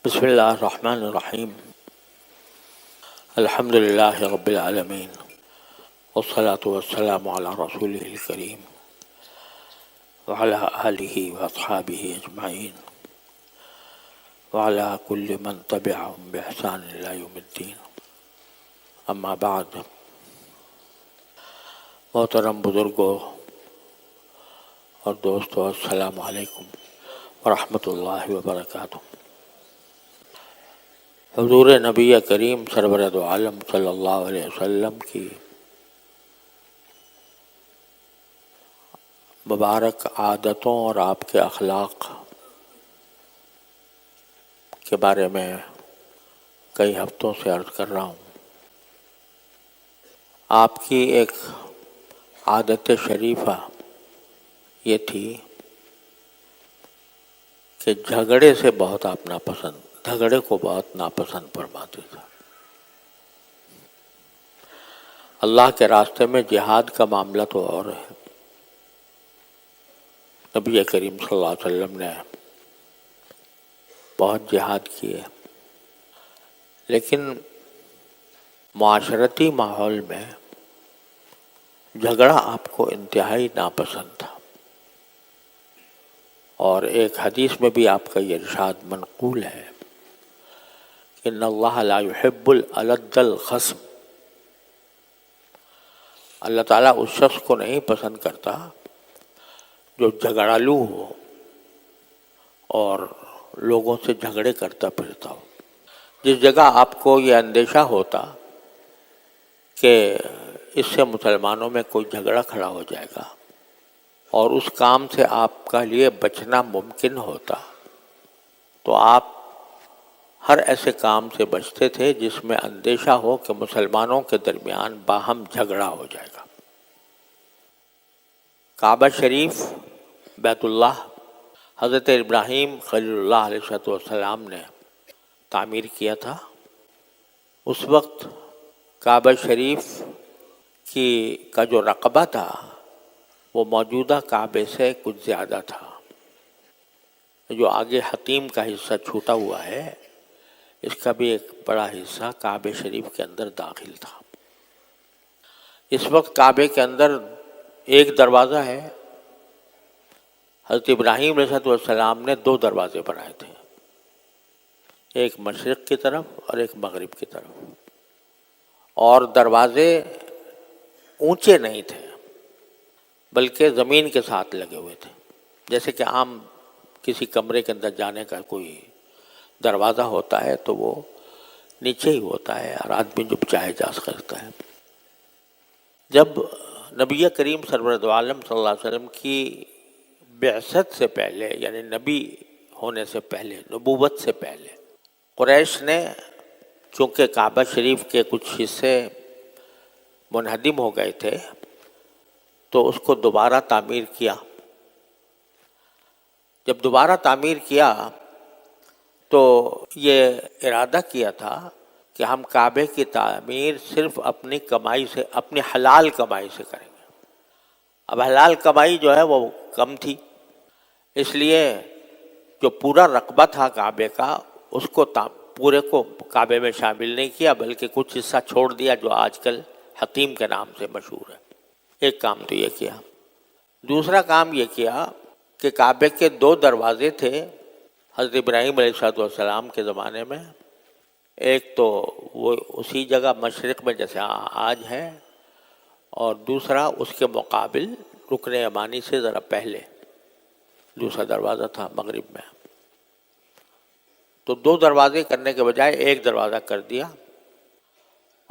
بسم اللہ الرحمن الرحیم الحمد للہ رب العالمین والصلاة والسلام علی رسولہ الکریم وعلی آلہ واصحابہ اجمعین وعلی کل من تبعہم بإحسان الی یوم الدین. اما بعد، محترم بزرگوں اور دوستوں، السلام علیکم ورحمۃ اللہ وبرکاتہ. حضور نبی کریم سرور دو عالم صلی اللہ علیہ وسلم کی مبارک عادتوں اور آپ کے اخلاق کے بارے میں کئی ہفتوں سے عرض کر رہا ہوں. آپ کی ایک عادت شریفہ یہ تھی کہ جھگڑے سے بہت آپ جھگڑے کو بہت ناپسند فرماتے تھے. اللہ کے راستے میں جہاد کا معاملہ تو اور ہے. نبی کریم صلی اللہ علیہ وسلم نے بہت جہاد کیے، لیکن معاشرتی ماحول میں جھگڑا آپ کو انتہائی ناپسند تھا. اور ایک حدیث میں بھی آپ کا یہ ارشاد منقول ہے کہ ان اللہ لا يحب الألد الخصم. اللہ تعالیٰ اس شخص کو نہیں پسند کرتا جو جھگڑالو ہو اور لوگوں سے جھگڑے کرتا پھرتا ہو. جس جگہ آپ کو یہ اندیشہ ہوتا کہ اس سے مسلمانوں میں کوئی جھگڑا کھڑا ہو جائے گا اور اس کام سے آپ کا لیے بچنا ممکن ہوتا، تو آپ ہر ایسے کام سے بچتے تھے جس میں اندیشہ ہو کہ مسلمانوں کے درمیان باہم جھگڑا ہو جائے گا. کعبہ شریف، بیت اللہ، حضرت ابراہیم خلیل اللہ علیہ السلام نے تعمیر کیا تھا. اس وقت کعبہ شریف کا جو رقبہ تھا وہ موجودہ کعبے سے کچھ زیادہ تھا. جو آگے حتیم کا حصہ چھوٹا ہوا ہے، اس کا بھی ایک بڑا حصہ کعبہ شریف کے اندر داخل تھا. اس وقت کعبے کے اندر ایک دروازہ ہے. حضرت ابراہیم علیہ السلام نے 2 دروازے بنائے تھے، ایک مشرق کی طرف اور ایک مغرب کی طرف. اور دروازے اونچے نہیں تھے بلکہ زمین کے ساتھ لگے ہوئے تھے. جیسے کہ عام کسی کمرے کے اندر جانے کا کوئی دروازہ ہوتا ہے تو وہ نیچے ہی ہوتا ہے اور آدمی جب چاہے جا سکتا ہے. جب نبی کریم سرور دو عالم صلی اللہ علیہ وسلم کی بعثت سے پہلے، یعنی نبی ہونے سے پہلے، نبوت سے پہلے، قریش نے چونکہ کعبہ شریف کے کچھ حصے منہدم ہو گئے تھے تو اس کو دوبارہ تعمیر کیا. جب دوبارہ تعمیر کیا تو یہ ارادہ کیا تھا کہ ہم کعبے کی تعمیر صرف اپنی کمائی سے، اپنی حلال کمائی سے کریں گے. اب حلال کمائی جو ہے وہ کم تھی، اس لیے جو پورا رقبہ تھا کعبے کا اس کو پورے کو کعبے میں شامل نہیں کیا بلکہ کچھ حصہ چھوڑ دیا جو آج کل حتیم کے نام سے مشہور ہے. ایک کام تو یہ کیا. دوسرا کام یہ کیا کہ کعبے کے 2 دروازے تھے حضرت ابراہیم علیہ السلام کے زمانے میں. ایک تو وہ اسی جگہ مشرق میں جیسے آج ہے، اور دوسرا اس کے مقابل رکن یمانی سے ذرا پہلے دوسرا دروازہ تھا مغرب میں. تو 2 دروازے کرنے کے بجائے ایک دروازہ کر دیا،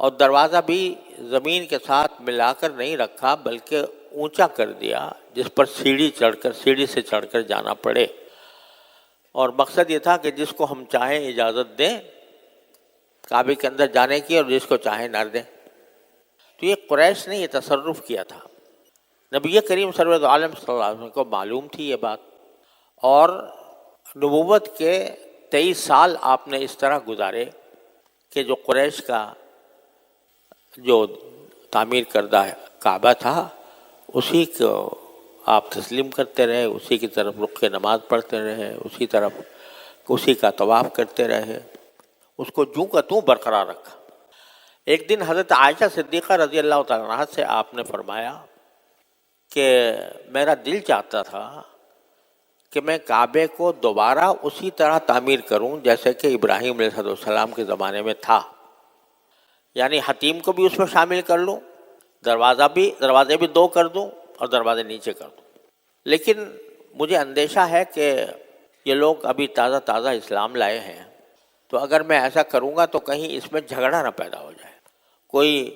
اور دروازہ بھی زمین کے ساتھ ملا کر نہیں رکھا بلکہ اونچا کر دیا جس پر سیڑھی سے چڑھ کر جانا پڑے. اور مقصد یہ تھا کہ جس کو ہم چاہیں اجازت دیں کعبے کے اندر جانے کی اور جس کو چاہیں نہ دیں. تو یہ قریش نے یہ تصرف کیا تھا. نبی کریم صلی اللہ علیہ وسلم کو معلوم تھی یہ بات، اور نبوت کے 23 سال آپ نے اس طرح گزارے کہ جو قریش کا جو تعمیر کردہ کعبہ تھا اسی کو آپ تسلیم کرتے رہے، اسی کی طرف رخ نماز پڑھتے رہے، اسی طرف اسی کا طواف کرتے رہے، اس کو جوں کا توں برقرار رکھا۔ ایک دن حضرت عائشہ صدیقہ رضی اللہ تعالیٰ عنہا سے آپ نے فرمایا کہ میرا دل چاہتا تھا کہ میں کعبے کو دوبارہ اسی طرح تعمیر کروں جیسے کہ ابراہیم علیہ السلام کے زمانے میں تھا، یعنی حتیم کو بھی اس میں شامل کر لوں، دروازے بھی 2 کر دوں اور دروازے نیچے کر دوں۔ لیکن مجھے اندیشہ ہے کہ یہ لوگ ابھی تازہ اسلام لائے ہیں، تو اگر میں ایسا کروں گا تو کہیں اس میں جھگڑا نہ پیدا ہو جائے، کوئی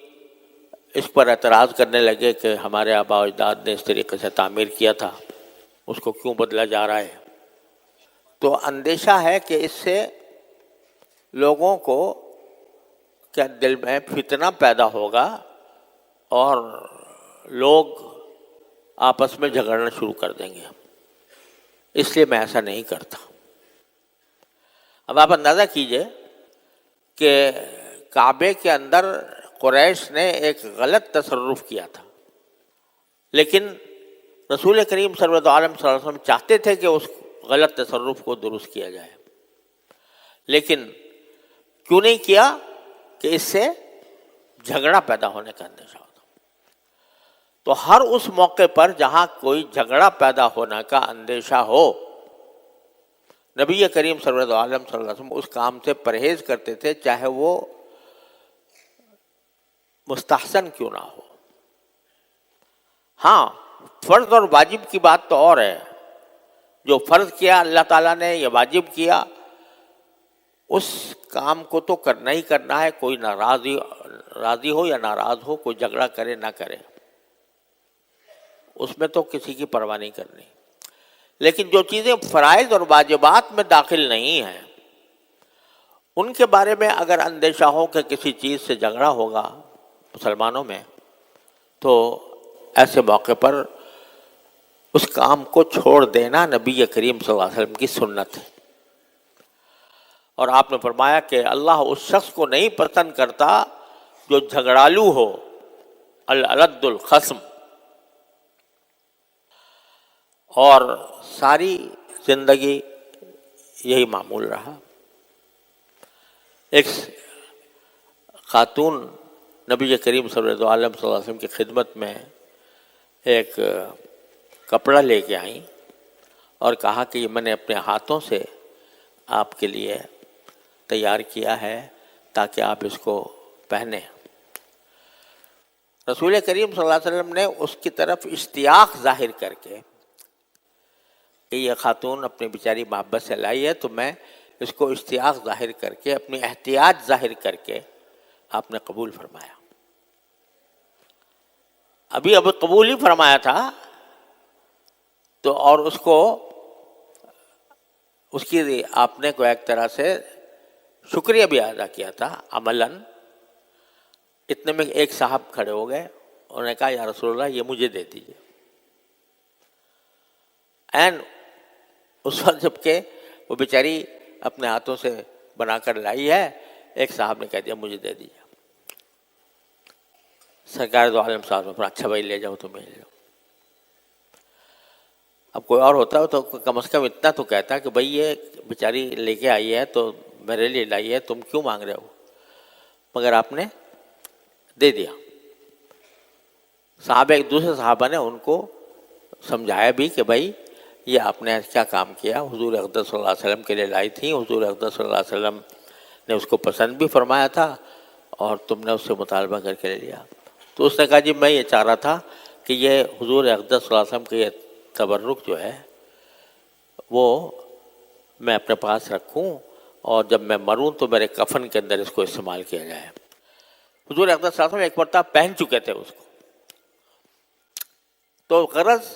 اس پر اعتراض کرنے لگے کہ ہمارے آباء و اجداد نے اس طریقے سے تعمیر کیا تھا، اس کو کیوں بدلا جا رہا ہے۔ تو اندیشہ ہے کہ اس سے لوگوں کو کیا دل میں فتنہ پیدا ہوگا اور لوگ آپس میں جھگڑنا شروع کر دیں گے، اس لیے میں ایسا نہیں کرتا۔ اب آپ اندازہ کیجئے کہ کعبے کے اندر قریش نے ایک غلط تصرف کیا تھا، لیکن رسول کریم صلی اللہ علیہ وسلم چاہتے تھے کہ اس غلط تصرف کو درست کیا جائے، لیکن کیوں نہیں کیا؟ کہ اس سے جھگڑا پیدا ہونے کا اندیشہ ہوتا۔ تو ہر اس موقع پر جہاں کوئی جھگڑا پیدا ہونے کا اندیشہ ہو، نبی کریم صلی اللہ علیہ وسلم اس کام سے پرہیز کرتے تھے، چاہے وہ مستحسن کیوں نہ ہو۔ ہاں، فرض اور واجب کی بات تو اور ہے، جو فرض کیا اللہ تعالیٰ نے یا واجب کیا اس کام کو تو کرنا ہی کرنا ہے، کوئی راضی ہو یا ناراض ہو، کوئی جھگڑا کرے نہ کرے، اس میں تو کسی کی پرواہ نہیں کرنی۔ لیکن جو چیزیں فرائض اور واجبات میں داخل نہیں ہیں، ان کے بارے میں اگر اندیشہ ہو کہ کسی چیز سے جھگڑا ہوگا مسلمانوں میں، تو ایسے موقع پر اس کام کو چھوڑ دینا نبی کریم صلی اللہ علیہ وسلم کی سنت ہے۔ اور آپ نے فرمایا کہ اللہ اس شخص کو نہیں پسند کرتا جو جھگڑالو ہو، العلد الخصم۔ اور ساری زندگی یہی معمول رہا۔ ایک خاتون نبی کریم صلی اللہ علیہ وسلم کی خدمت میں ایک کپڑا لے کے آئیں اور کہا کہ یہ میں نے اپنے ہاتھوں سے آپ کے لیے تیار کیا ہے تاکہ آپ اس کو پہنیں۔ رسول کریم صلی اللہ علیہ وسلم نے اس کی طرف اشتیاق ظاہر کر کے کہ یہ خاتون اپنی بیچاری محبت سے لائی ہے، تو میں اس کو اشتیاق ظاہر کر کے، اپنی احتیاط ظاہر کر کے آپ نے قبول فرمایا۔ ابھی قبول ہی فرمایا تھا تو اور اس کو اس کی آپ نے کو ایک طرح سے شکریہ بھی ادا کیا تھا عملاً۔ اتنے میں ایک صاحب کھڑے ہو گئے، انہوں نے کہا یا رسول اللہ یہ مجھے دے دیجیے۔ این اس وقت جب کہ وہ بیچاری اپنے ہاتھوں سے بنا کر لائی ہے، ایک صاحب نے کہہ دیا مجھے دے دیجیے۔ سرکار دو عالم صاحب نے اچھا بھائی لے جاؤ، تمہیں لے جاؤ۔ اب کوئی اور ہوتا تو کم از کم اتنا تو کہتا کہ بھائی یہ بیچاری لے کے آئی ہے تو میرے لیے لائی ہے، تم کیوں مانگ رہے ہو؟ مگر آپ نے دے دیا۔ صحابہ ایک دوسرے صحابہ نے ان کو سمجھایا بھی کہ بھائی یہ آپ نے کیا کام کیا، حضور اقدس صلی اللہ علیہ وسلم کے لیے لائی تھی، حضور اقدس صلی اللہ علیہ وسلم نے اس کو پسند بھی فرمایا تھا اور تم نے اس سے مطالبہ کر کے لے لیا۔ تو اس نے کہا جی میں یہ چاہ رہا تھا کہ یہ حضور اقدس صلی اللہ علیہ وسلم کے یہ تبرک جو ہے وہ میں اپنے پاس رکھوں اور جب میں مروں تو میرے کفن کے اندر اس کو استعمال کیا جائے۔ حضور اقدس صلی اللہ علیہ وسلم ایک مرتبہ پہن چکے تھے اس کو، تو غرض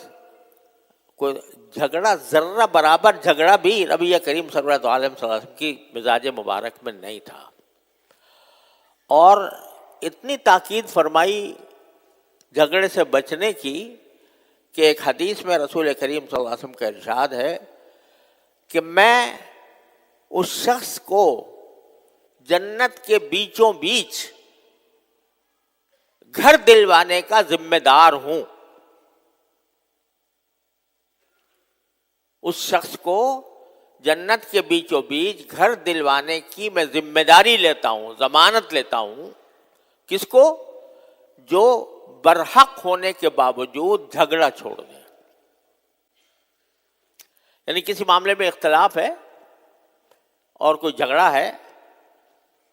کوئی جھگڑا، ذرہ برابر جھگڑا بھی نبی کریم صلی اللہ علیہ وسلم کی مزاج مبارک میں نہیں تھا۔ اور اتنی تاکید فرمائی جھگڑے سے بچنے کی کہ ایک حدیث میں رسول کریم صلی اللہ علیہ وسلم کا ارشاد ہے کہ میں اس شخص کو جنت کے بیچوں بیچ گھر دلوانے کا ذمہ دار ہوں۔ اس شخص کو جنت کے بیچوں بیچ گھر دلوانے کی میں ذمہ داری لیتا ہوں، ضمانت لیتا ہوں۔ کس کو؟ جو برحق ہونے کے باوجود جھگڑا چھوڑ دیں۔ یعنی کسی معاملے میں اختلاف ہے اور کوئی جھگڑا ہے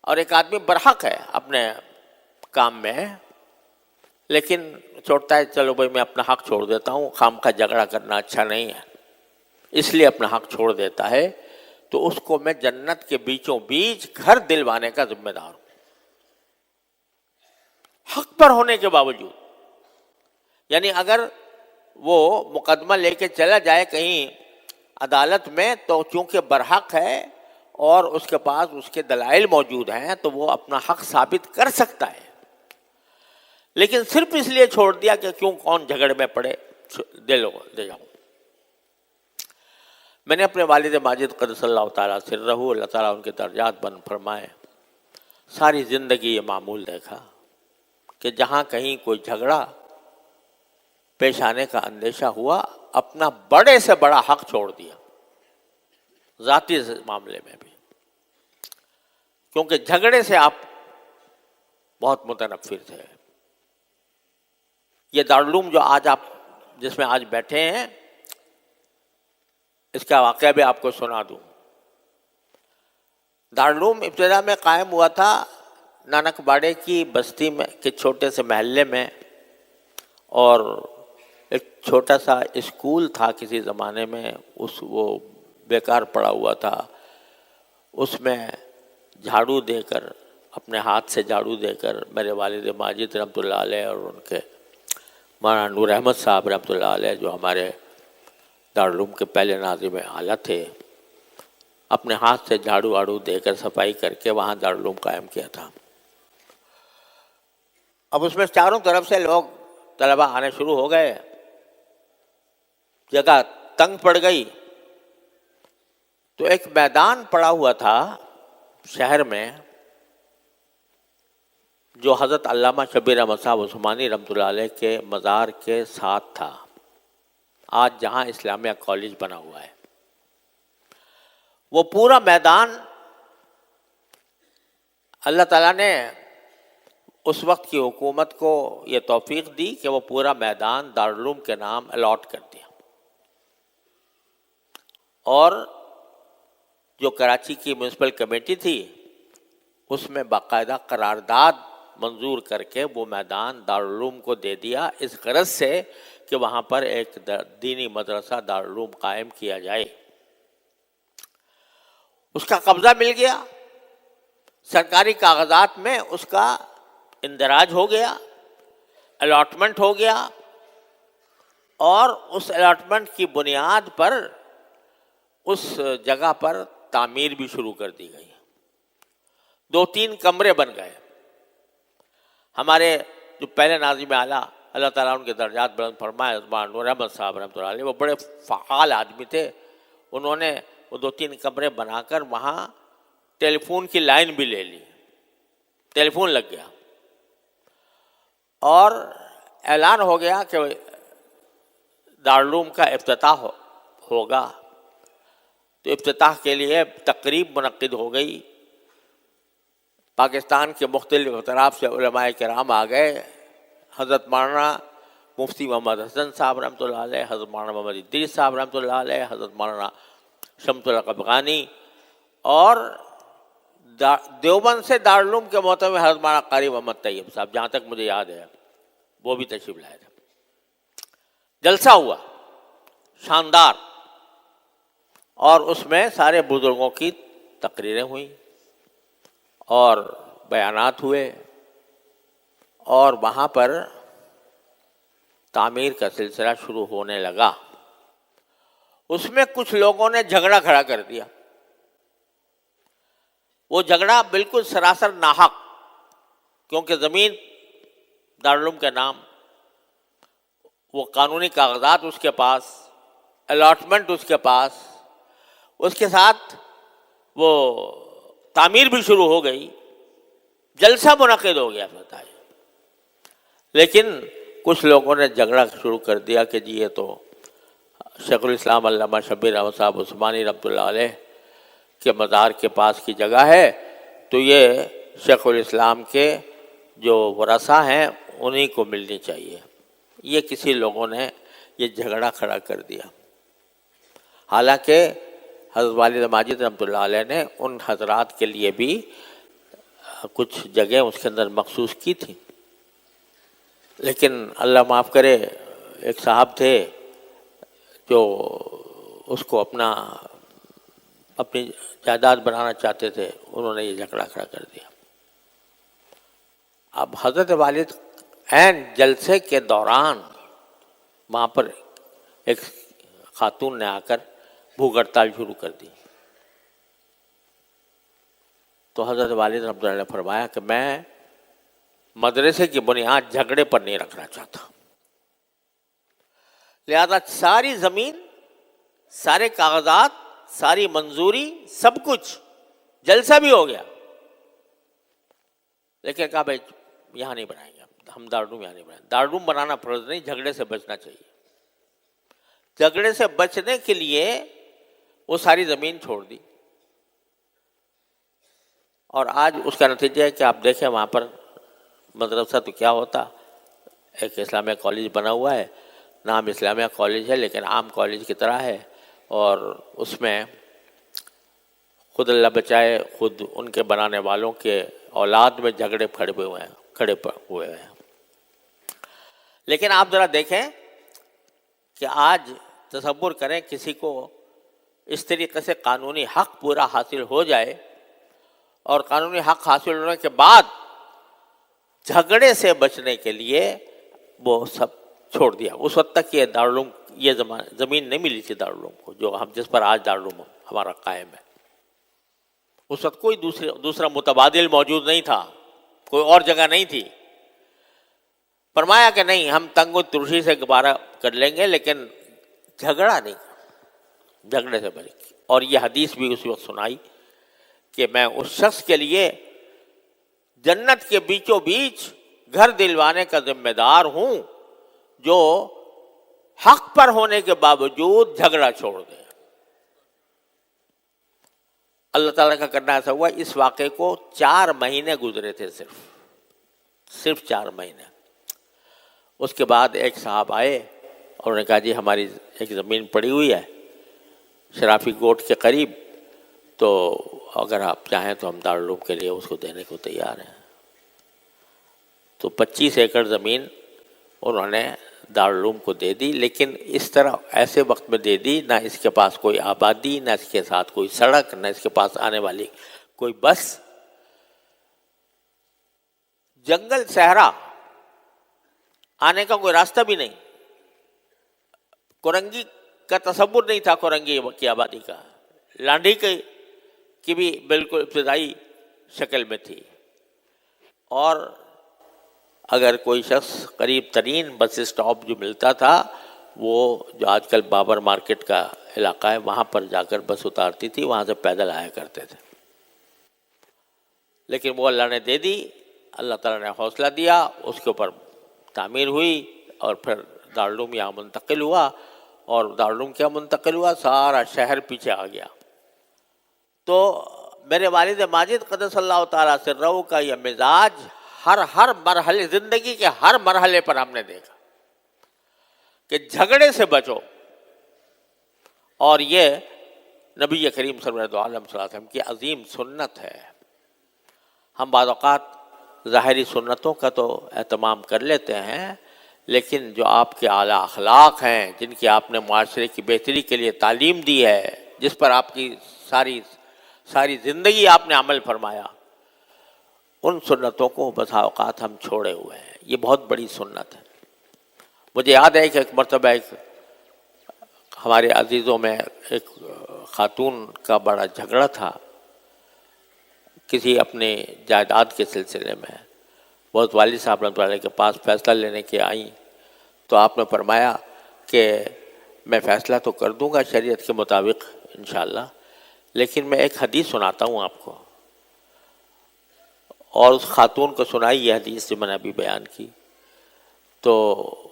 اور ایک آدمی برحق ہے اپنے کام میں، لیکن چھوڑتا ہے چلو بھائی میں اپنا حق چھوڑ دیتا ہوں، خام کا جھگڑا کرنا اچھا نہیں ہے، اس لیے اپنا حق چھوڑ دیتا ہے، تو اس کو میں جنت کے بیچوں بیچ گھر دلوانے کا ذمہ دار ہوں، حق پر ہونے کے باوجود۔ یعنی اگر وہ مقدمہ لے کے چلا جائے کہیں عدالت میں تو چونکہ برحق ہے اور اس کے پاس اس کے دلائل موجود ہیں تو وہ اپنا حق ثابت کر سکتا ہے، لیکن صرف اس لیے چھوڑ دیا کہ کیوں کون جھگڑے میں پڑے، دے جاؤں۔ میں نے اپنے والد ماجد قدس اللہ تعالیٰ سرہ، اللہ تعالیٰ ان کے درجات بلند فرمائے، ساری زندگی یہ معمول دیکھا کہ جہاں کہیں کوئی جھگڑا پیش آنے کا اندیشہ ہوا، اپنا بڑے سے بڑا حق چھوڑ دیا، ذاتی معاملے میں بھی، کیونکہ جھگڑے سے آپ بہت متنفر تھے۔ یہ دارالعلوم جو آج آپ جس میں آج بیٹھے ہیں، اس کا واقعہ بھی آپ کو سنا دوں۔ دارالعلوم ابتدا میں قائم ہوا تھا نانک باڑے کی بستی میں کے چھوٹے سے محلے میں، اور ایک چھوٹا سا اسکول تھا کسی زمانے میں، وہ بیکار پڑا ہوا تھا، اس میں جھاڑو دے کر، اپنے ہاتھ سے جھاڑو دے کر میرے والد ماجد رحمۃ اللہ علیہ اور ان کے مولانا نور احمد صاحب رحمۃ اللہ علیہ، جو ہمارے دارالعلوم کے پہلے ناظم اعلیٰ تھے، اپنے ہاتھ سے جھاڑو واڑو دے کر صفائی کر کے وہاں دارالعلوم قائم کیا تھا۔ اب اس میں چاروں طرف سے لوگ طلبہ آنے شروع ہو گئے، جگہ تنگ پڑ گئی، تو ایک میدان پڑا ہوا تھا شہر میں جو حضرت علامہ شبیر احمد صاحب عثمانی رحمۃ اللہ علیہ کے مزار کے ساتھ تھا، آج جہاں اسلامیہ کالج بنا ہوا ہے۔ وہ پورا میدان اللہ تعالیٰ نے اس وقت کی حکومت کو یہ توفیق دی کہ وہ پورا میدان دارالعلوم کے نام الاٹ کر دیا، اور جو کراچی کی میونسپل کمیٹی تھی اس میں باقاعدہ قرارداد منظور کر کے وہ میدان دارالعلوم کو دے دیا، اس غرض سے کہ وہاں پر ایک دینی مدرسہ دارالعلوم قائم کیا جائے۔ اس کا قبضہ مل گیا، سرکاری کاغذات میں اس کا اندراج ہو گیا، الاٹمنٹ ہو گیا، اور اس الاٹمنٹ کی بنیاد پر اس جگہ پر تعمیر بھی شروع کر دی گئی، 2-3 کمرے بن گئے۔ ہمارے جو پہلے ناظم اعلیٰ اللہ تعالیٰ ان کے درجات بلند فرمائے مولانا نور احمد صاحب رحمۃ اللہ علیہ، وہ بڑے فعال آدمی تھے، انہوں نے وہ 2-3 کمرے بنا کر وہاں ٹیلی فون کی لائن بھی لے لی، ٹیلی فون لگ گیا، اور اعلان ہو گیا کہ دارالعلوم کا افتتاح ہوگا۔ تو افتتاح کے لیے تقریب منعقد ہو گئی، پاکستان کے مختلف اطراف سے علماء کرام آ گئے، حضرت مولانا مفتی محمد حسن صاحب رحمۃ اللہ علیہ، حضرت مولانا محمد ادریس صاحب رحمۃ اللہ علیہ، حضرت مولانا شمس الحق افغانی، اور دیوبند سے دارالعلوم کے محترم حضرت مولانا قاری محمد طیب صاحب، جہاں تک مجھے یاد ہے وہ بھی تشریف لائے تھے۔ جلسہ ہوا شاندار، اور اس میں سارے بزرگوں کی تقریریں ہوئیں اور بیانات ہوئے، اور وہاں پر تعمیر کا سلسلہ شروع ہونے لگا۔ اس میں کچھ لوگوں نے جھگڑا کھڑا کر دیا، وہ جھگڑا بالکل سراسر ناحق، کیونکہ زمین دارالعلوم کے نام، وہ قانونی کاغذات اس کے پاس، الاٹمنٹ اس کے پاس، اس کے ساتھ وہ تعمیر بھی شروع ہو گئی، جلسہ منعقد ہو گیا بتائیے۔ لیکن کچھ لوگوں نے جھگڑا شروع کر دیا کہ جی یہ تو شیخ الاسلام علامہ شبیر احمد صاحب عثمانی رحمۃ اللہ علیہ کے مزار کے پاس کی جگہ ہے، تو یہ شیخ الاسلام کے جو ورثہ ہیں انہی کو ملنی چاہیے۔ یہ کسی لوگوں نے یہ جھگڑا کھڑا کر دیا، حالانکہ حضرت والد ماجد رحمۃ اللہ علیہ نے ان حضرات کے لیے بھی کچھ جگہ اس کے اندر مخصوص کی تھی، لیکن اللہ معاف کرے ایک صاحب تھے جو اس کو اپنی جائیداد بنانا چاہتے تھے، انہوں نے یہ جھگڑا کھڑا کر دیا۔ اب حضرت والد عین جلسے کے دوران وہاں پر ایک خاتون نے آ کر بھوک ہڑتال شروع کر دی، تو حضرت والد رحمۃ اللہ نے فرمایا کہ میں مدرسے کی بنیاد جھگڑے پر نہیں رکھنا چاہتا، لہذا ساری زمین، سارے کاغذات، ساری منظوری، سب کچھ، جلسہ بھی ہو گیا، لیکن کہا بھائی یہاں نہیں بنائیں گے، ہم دارالعلوم یہاں نہیں بنائیں گے۔ دارالعلوم بنانا فرض نہیں، جھگڑے سے بچنا چاہیے۔ جھگڑے سے بچنے کے لیے وہ ساری زمین چھوڑ دی، اور آج اس کا نتیجہ ہے کہ آپ دیکھیں وہاں پر مدرسہ تو کیا ہوتا، ایک اسلامیہ کالج بنا ہوا ہے، نام اسلامیہ کالج ہے لیکن عام کالج کی طرح ہے، اور اس میں خود اللہ بچائے خود ان کے بنانے والوں کے اولاد میں جھگڑے کھڑے ہوئے ہیں۔ لیکن آپ ذرا دیکھیں کہ آج تصور کریں کسی کو اس طریقے سے قانونی حق پورا حاصل ہو جائے، اور قانونی حق حاصل ہونے کے بعد جھگڑے سے بچنے کے لیے وہ سب چھوڑ دیا۔ اس وقت تک یہ دارالعلوم، یہ زمین نہیں ملی تھی دارالعلوم کو، جو ہم جس پر آج دارالعلوم ہمارا قائم ہے۔ اس وقت کوئی دوسرا متبادل موجود نہیں تھا، کوئی اور جگہ نہیں تھی۔ فرمایا کہ نہیں، ہم تنگ و ترشی سے گبارہ کر لیں گے لیکن جھگڑا نہیں، جھگڑے سے بچیں۔ اور یہ حدیث بھی اسی وقت سنائی کہ میں اس شخص کے لیے جنت کے بیچوں بیچ گھر دلوانے کا ذمہ دار ہوں جو حق پر ہونے کے باوجود جھگڑا چھوڑ دے۔ اللہ تعالیٰ کا کرنا ایسا ہوا، اس واقعے کو 4 مہینے گزرے تھے، صرف 4 مہینے۔ اس کے بعد ایک صاحب آئے اور انہوں نے کہا جی ہماری ایک زمین پڑی ہوئی ہے شرافی گوٹ کے قریب، تو اگر آپ چاہیں تو ہم دارالعلوم کے لیے اس کو دینے کو تیار ہیں۔ تو 25 ایکڑ زمین انہوں نے دارالعلوم کو دے دی، لیکن اس طرح ایسے وقت میں دے دی نہ اس کے پاس کوئی آبادی، نہ اس کے ساتھ کوئی سڑک، نہ اس کے پاس آنے والی کوئی بس، جنگل صحرا، آنے کا کوئی راستہ بھی نہیں، کورنگی کا تصور نہیں تھا، کورنگی کی آبادی کا، لانڈھی کی بھی بالکل ابتدائی شکل میں تھی، اور اگر کوئی شخص قریب ترین بس اسٹاپ جو ملتا تھا وہ جو آج کل بابر مارکیٹ کا علاقہ ہے وہاں پر جا کر بس اتارتی تھی، وہاں سے پیدل آیا کرتے تھے، لیکن وہ اللہ نے دے دی، اللہ تعالیٰ نے حوصلہ دیا، اس کے اوپر تعمیر ہوئی، اور پھر دارالعلوم یہاں منتقل ہوا، اور دارالعلوم کیا منتقل ہوا، سارا شہر پیچھے آ گیا۔ تو میرے والد ماجد قدس اللہ تعالیٰ سرہ کا یہ مزاج ہر مرحلے، زندگی کے ہر مرحلے پر ہم نے دیکھا کہ جھگڑے سے بچو، اور یہ نبی کریم صلی اللہ علیہ وسلم کی عظیم سنت ہے۔ ہم بعض اوقات ظاہری سنتوں کا تو اہتمام کر لیتے ہیں، لیکن جو آپ کے اعلیٰ اخلاق ہیں، جن کی آپ نے معاشرے کی بہتری کے لیے تعلیم دی ہے، جس پر آپ کی ساری زندگی آپ نے عمل فرمایا، ان سنتوں کو بسا اوقات ہم چھوڑے ہوئے ہیں۔ یہ بہت بڑی سنت ہے۔ مجھے یاد ہے کہ ایک مرتبہ ہمارے عزیزوں میں ایک خاتون کا بڑا جھگڑا تھا کسی اپنے جائیداد کے سلسلے میں، بہت والد صاحب رحمۃ اللہ کے پاس فیصلہ لینے کے آئیں، تو آپ نے فرمایا کہ میں فیصلہ تو کر دوں گا شریعت کے مطابق انشاءاللہ، لیکن میں ایک حدیث سناتا ہوں آپ کو۔ اور اس خاتون کو سنائی یہ حدیث جو میں نے ابھی بیان کی، تو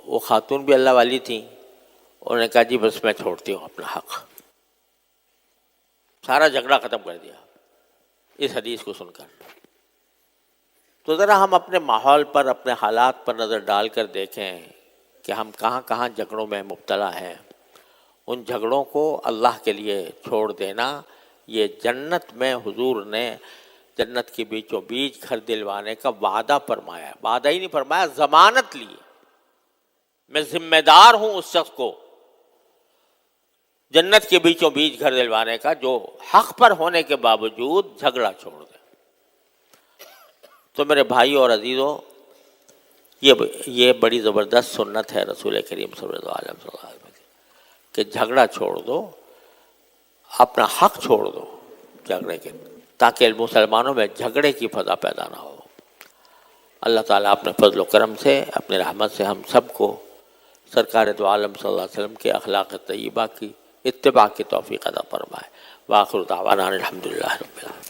وہ خاتون بھی اللہ والی تھیں، انہوں نے کہا جی بس میں چھوڑتی ہوں اپنا حق. سارا جھگڑا ختم کر دیا اس حدیث کو سن کر. تو ذرا ہم اپنے ماحول پر، اپنے حالات پر نظر ڈال کر دیکھیں کہ ہم کہاں کہاں جھگڑوں میں مبتلا ہیں. ان جھگڑوں کو اللہ کے لیے چھوڑ دینا، یہ جنت میں حضور نے جنت کے بیچوں بیچ گھر دلوانے کا وعدہ فرمایا. وعدہ ہی نہیں فرمایا، ضمانت لی. میں ذمہ دار ہوں اس شخص کو جنت کے بیچوں بیچ گھر دلوانے کا جو حق پر ہونے کے باوجود جھگڑا چھوڑ دے. تو میرے بھائی اور عزیزوں، یہ بڑی زبردست سنت ہے رسول کریم صلی اللہ علیہ وسلم کہ جھگڑا چھوڑ دو، اپنا حق چھوڑ دو جھگڑے کے، تاکہ مسلمانوں میں جھگڑے کی فضا پیدا نہ ہو. اللہ تعالیٰ اپنے فضل و کرم سے، اپنے رحمت سے ہم سب کو سرکار دو عالم صلی اللہ علیہ وسلم کے اخلاق طیبہ کی اتباع کی توفیق عطا فرمائے. وآخر دعوانا الحمدللہ رب العالمین.